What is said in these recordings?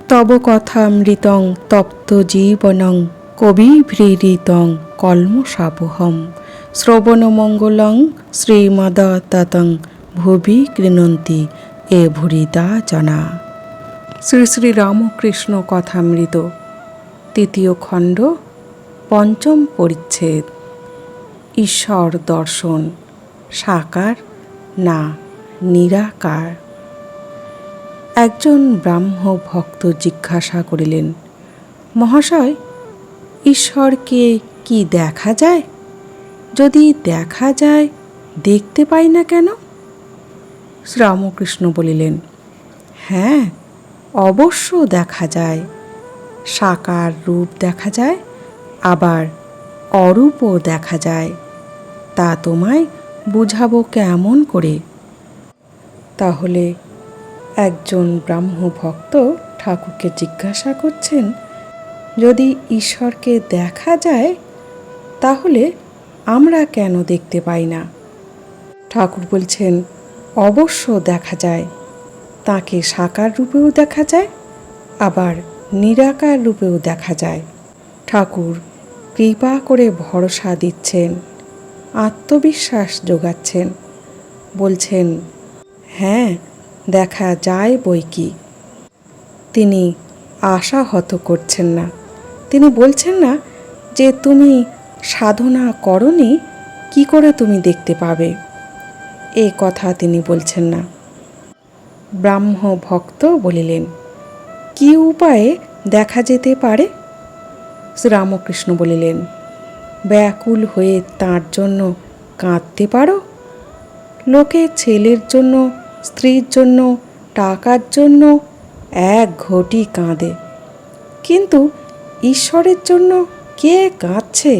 তব কথামৃতং তপ্ত জীবনং কবিভৃহৃতং কল্মষাপহম শ্রবণমঙ্গলং শ্রীমদততং ভুবি গৃণন্তি এ ভুরিদা জনা। শ্রী শ্রী রামকৃষ্ণ কথামৃত, তৃতীয় খণ্ড, পঞ্চম পরিচ্ছেদ। ঈশ্বর দর্শন, সাকার না নিরাকার। একজন ব্রাহ্ম ভক্ত জিজ্ঞাসা করিলেন, মহাশয়, ঈশ্বরকে কি দেখা যায়? যদি দেখা যায়, দেখতে পাই না কেন? শ্রীরামকৃষ্ণ বলিলেন, হ্যাঁ, অবশ্য দেখা যায়। সাকার রূপ দেখা যায়, আবার অরূপও দেখা যায়। তা তোমায় বুঝাবো কেমন করে? তাহলে একজন ব্রাহ্ম ভক্ত ঠাকুরকে জিজ্ঞাসা করছেন, যদি ঈশ্বরকে দেখা যায়, তাহলে আমরা কেন দেখতে পাই না? ঠাকুর বলছেন, অবশ্য দেখা যায়। তাকে সাকার রূপেও দেখা যায়, আবার নিরাকার রূপেও দেখা যায়। ঠাকুর কৃপা করে ভরসা দিচ্ছেন, আত্মবিশ্বাস যোগাচ্ছেন, বলছেন, হ্যাঁ, দেখা যায় বই কি। তিনি আশাহত করছেন না। তিনি বলছেন না যে তুমি সাধনা করনি, কি করে তুমি দেখতে পাবে, এ কথা তিনি বলছেন না। ব্রাহ্ম ভক্ত বলিলেন, কি উপায়ে দেখা যেতে পারে? শ্রীরামকৃষ্ণ বলিলেন, ব্যাকুল হয়ে তাঁর জন্য কাঁদতে পারো। লোকে ছেলের জন্য, স্ত্রীর জন্য, টাকার জন্য এক ঘটি কাঁদে, কিন্তু ঈশ্বরের জন্য কে কাঁদছে?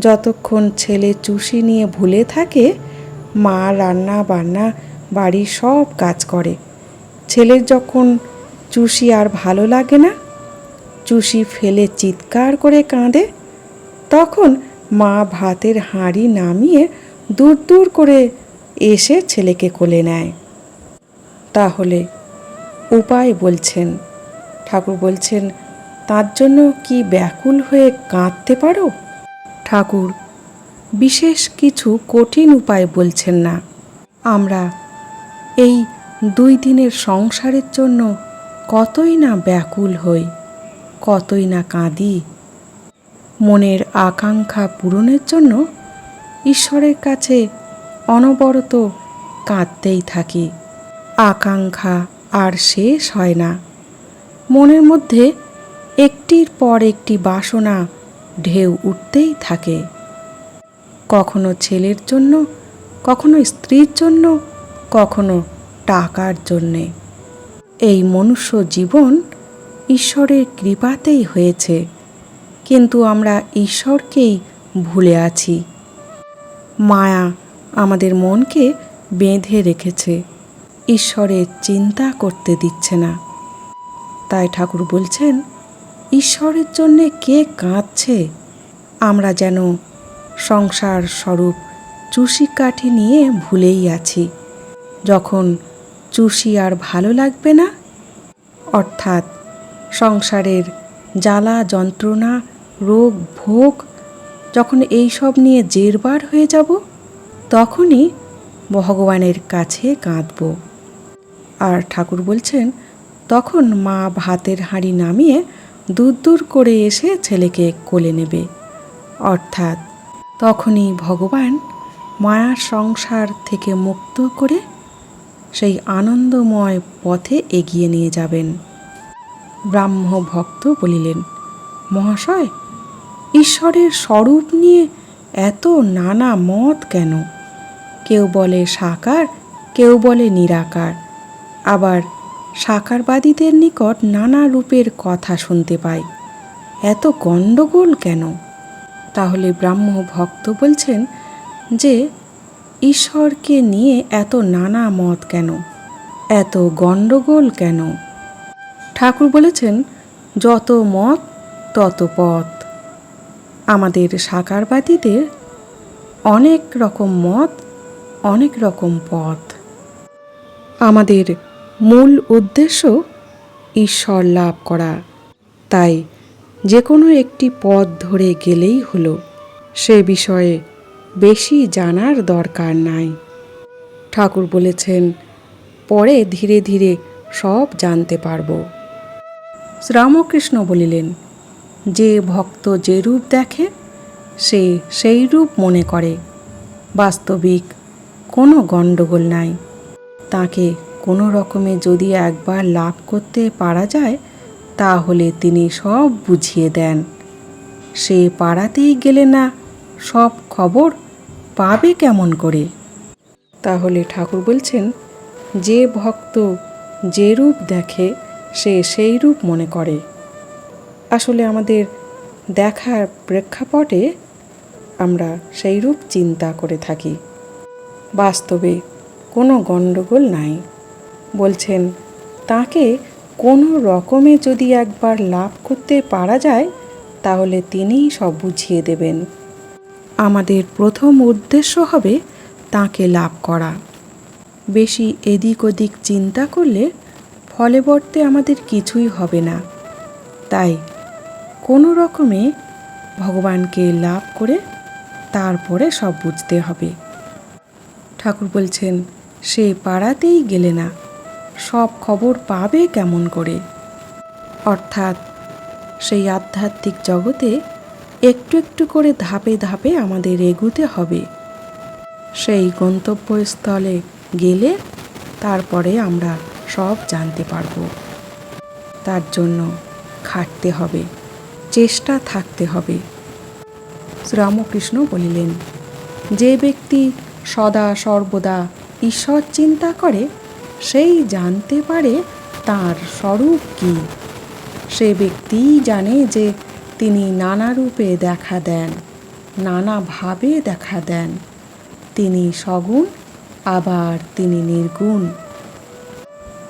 যতক্ষণ ছেলে চুষি নিয়ে ভুলে থাকে, মা রান্না বান্না বাড়ির সব কাজ করে। ছেলের যখন চুষি আর ভালো লাগে না, চুষি ফেলে চিৎকার করে কাঁদে, তখন মা ভাতের হাঁড়ি নামিয়ে দূর দূর করে এসে ছেলেকে কোলে নেয়। তাহলে উপায় বলছেন। ঠাকুর বলছেন, তার জন্য কি ব্যাকুল হয়ে কাঁদতে পারো? ঠাকুর বিশেষ কিছু কঠিন উপায় বলছেন না। আমরা এই 2 দিনের সংসারের জন্য কতই না ব্যাকুল হই, কতই না কাঁদি। মনের আকাঙ্ক্ষা পূরণের জন্য ঈশ্বরের কাছে অনবরত কাঁদতেই থাকি। আকাঙ্ক্ষা আর শেষ হয় না। মনের মধ্যে একটির পর একটি বাসনা ঢেউ উঠতেই থাকে, কখনো ছেলের জন্য, কখনো স্ত্রীর জন্য, কখনো টাকার জন্যে। এই মনুষ্য জীবন ঈশ্বরের কৃপাতেই হয়েছে, কিন্তু আমরা ঈশ্বরকেই ভুলে আছি। মায়া আমাদের মনকে বেঁধে রেখেছে, ঈশ্বরের চিন্তা করতে দিচ্ছে না। তাই ঠাকুর বলছেন, ঈশ্বরের জন্যে কে কাঁদছে? আমরা যেন সংসার স্বরূপ চুষি কাঠি নিয়ে ভুলেই আছি। যখন চুষি আর ভালো লাগবে না, অর্থাৎ সংসারের জ্বালা যন্ত্রণা, রোগ ভোগ, যখন এইসব নিয়ে জেরবার হয়ে যাব, তখনই ভগবানের কাছে কাঁদব। আর ঠাকুর বলছেন, তখন মা ভাতের হাঁড়ি নামিয়ে দূর দূর করে এসে ছেলেকে কোলে নেবে, অর্থাৎ তখনই ভগবান মায়ার সংসার থেকে মুক্ত করে সেই আনন্দময় পথে এগিয়ে নিয়ে যাবেন। ব্রাহ্ম ভক্ত বলিলেন, মহাশয়, ঈশ্বরের স্বরূপ নিয়ে এত নানা মত কেন? কেউ বলে সাকার, কেউ বলে নিরাকার, আবার সাকারবাদীদের নিকট নানা রূপের কথা শুনতে পাই। এত গণ্ডগোল কেন? তাহলে ব্রাহ্ম ভক্ত বলছেন যে ঈশ্বরকে নিয়ে এত নানা মত কেন, এত গণ্ডগোল কেন? ঠাকুর বলেছেন, যত মত তত পথ। আমাদের সাকারবাদীদের অনেক রকম মত, অনেক রকম পথ। আমাদের মূল উদ্দেশ্য ঈশ্বর লাভ করা। তাই যে কোনো একটি পথ ধরে গেলেই হলো, সে বিষয়ে বেশি জানার দরকার নাই। ঠাকুর বলেছেন, পরে ধীরে ধীরে সব জানতে পারব। শ্রীরামকৃষ্ণ বলিলেন, যে ভক্ত যে রূপ দেখে সে সেই রূপ মনে করে। বাস্তবিক কোনো গণ্ডগোল নাই। তাকে কোনো রকমে যদি একবার লাভ করতে পারা যায়, তাহলে তিনি সব বুঝিয়ে দেন। সে পাড়াতেই গেলে না সব খবর পাবে কেমন করে? তাহলে ঠাকুর বলছেন, যে ভক্ত যে রূপ দেখে সে সেই রূপ মনে করে। আসলে আমাদের দেখার প্রেক্ষাপটে আমরা সেই রূপ চিন্তা করে থাকি। বাস্তবে কোনো গণ্ডগোল নাই। বলছেন, তাকে কোনো রকমে যদি একবার লাভ করতে পারা যায়, তাহলে তিনিই সব বুঝিয়ে দেবেন। আমাদের প্রথম উদ্দেশ্য হবে তাকে লাভ করা। বেশি এদিক ওদিক চিন্তা করলে ফলেবর্তে আমাদের কিছুই হবে না। তাই কোনো রকমে ভগবানকে লাভ করে তারপরে সব বুঝতে হবে। ঠাকুর বলছেন, সে পাড়াতেই গেলে না সব খবর পাবে কেমন করে? অর্থাৎ সেই আধ্যাত্মিক জগতে একটু একটু করে ধাপে ধাপে আমাদের এগুতে হবে। সেই গন্তব্যস্থলে গেলে তারপরে আমরা সব জানতে পারব। তার জন্য খাটতে হবে, চেষ্টা থাকতে হবে। শ্রীরামকৃষ্ণ বলিলেন, যে ব্যক্তি সদা সর্বদা ঈশ্বর চিন্তা করে সেই জানতে পারে তার স্বরূপ কী। সে ব্যক্তিই জানে যে তিনি নানা রূপে দেখা দেন, নানাভাবে দেখা দেন। তিনি সগুণ, আবার তিনি নির্গুণ।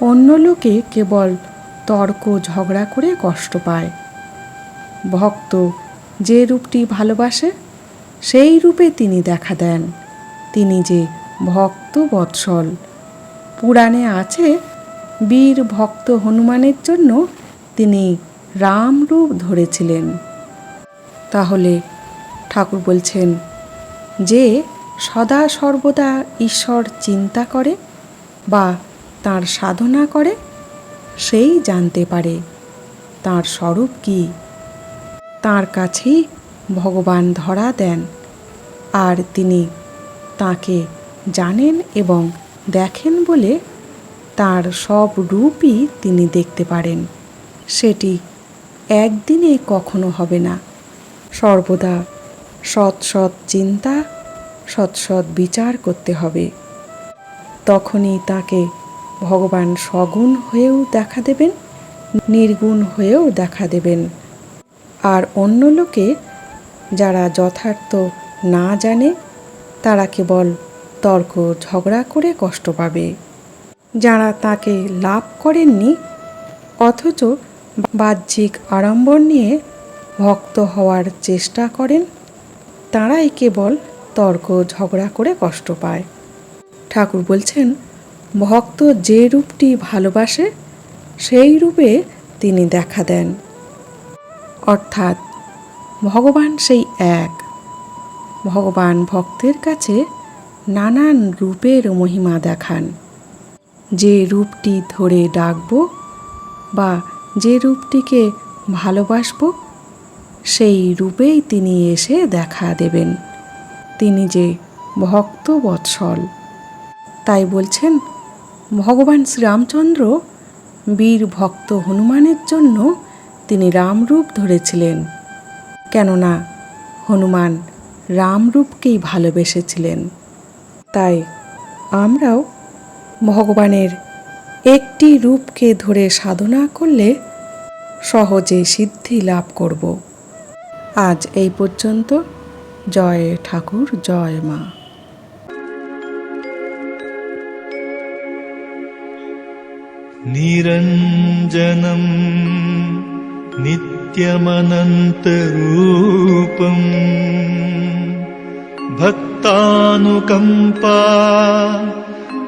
অন্য লোকে কেবল তর্ক ঝগড়া করে কষ্ট পায়। ভক্ত যে রূপটি ভালোবাসে সেই রূপে তিনি দেখা দেন। তিনি যে ভক্ত বৎসল। পুরাণে আছে, বীর ভক্ত হনুমানের জন্য তিনি রাম রূপ ধরেছিলেন। তাহলে ঠাকুর বলছেন, যে সদা সর্বদা ঈশ্বর চিন্তা করে বা তার সাধনা করে সেই জানতে পারে তার স্বরূপ কী। তার কাছেই ভগবান ধরা দেন, আর তিনি তাকে জানেন এবং দেখেন বলে তার সব রূপই তিনি দেখতে পারেন। সেটি একদিনে কখনো হবে না। সর্বদা সৎ সৎ চিন্তা, সৎ সৎ বিচার করতে হবে। তখনই তাকে ভগবান সগুণ হয়েও দেখা দেবেন, নির্গুণ হয়েও দেখা দেবেন। আর অন্য লোকে যারা যথার্থ না জানে তারা কেবল তর্ক ঝগড়া করে কষ্ট পাবে। যারা তাকে লাভ করেননি অথচ বাহ্যিক আড়ম্বর নিয়ে ভক্ত হওয়ার চেষ্টা করেন, তারাই কেবল তর্ক ঝগড়া করে কষ্ট পায়। ঠাকুর বলছেন, ভক্ত যে রূপটি ভালোবাসে সেই রূপে তিনি দেখা দেন। অর্থাৎ ভগবান সেই এক। ভগবান ভক্তের কাছে নানান রূপের মহিমা দেখান। যে রূপটি ধরে ডাকব বা যে রূপটিকে ভালোবাসব সেই রূপেই তিনি এসে দেখা দেবেন। তিনি যে ভক্ত বৎসল। তাই বলছেন, ভগবান শ্রীরামচন্দ্র বীর ভক্ত হনুমানের জন্য তিনি রামরূপ ধরেছিলেন। কেননা হনুমান রামরূপকেই ভালোবেসেছিলেন। তাই আমরাও ভগবানের একটি রূপকে ধরে সাধনা করলে সহজে সিদ্ধি লাভ করব। আজ এই পর্যন্ত। জয় ঠাকুর, জয় মা। নিরঞ্জনম নিত্যমনন্তরূপম ভক্তানুকম্পা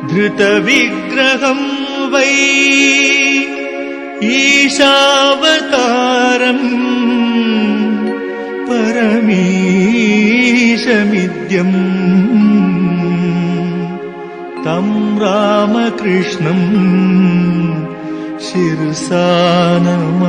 ধৃতবিগ্রহম বৈ ईशावतारम् परमीशमिद्यम् तं रामकृष्णं शिरसा नमामि।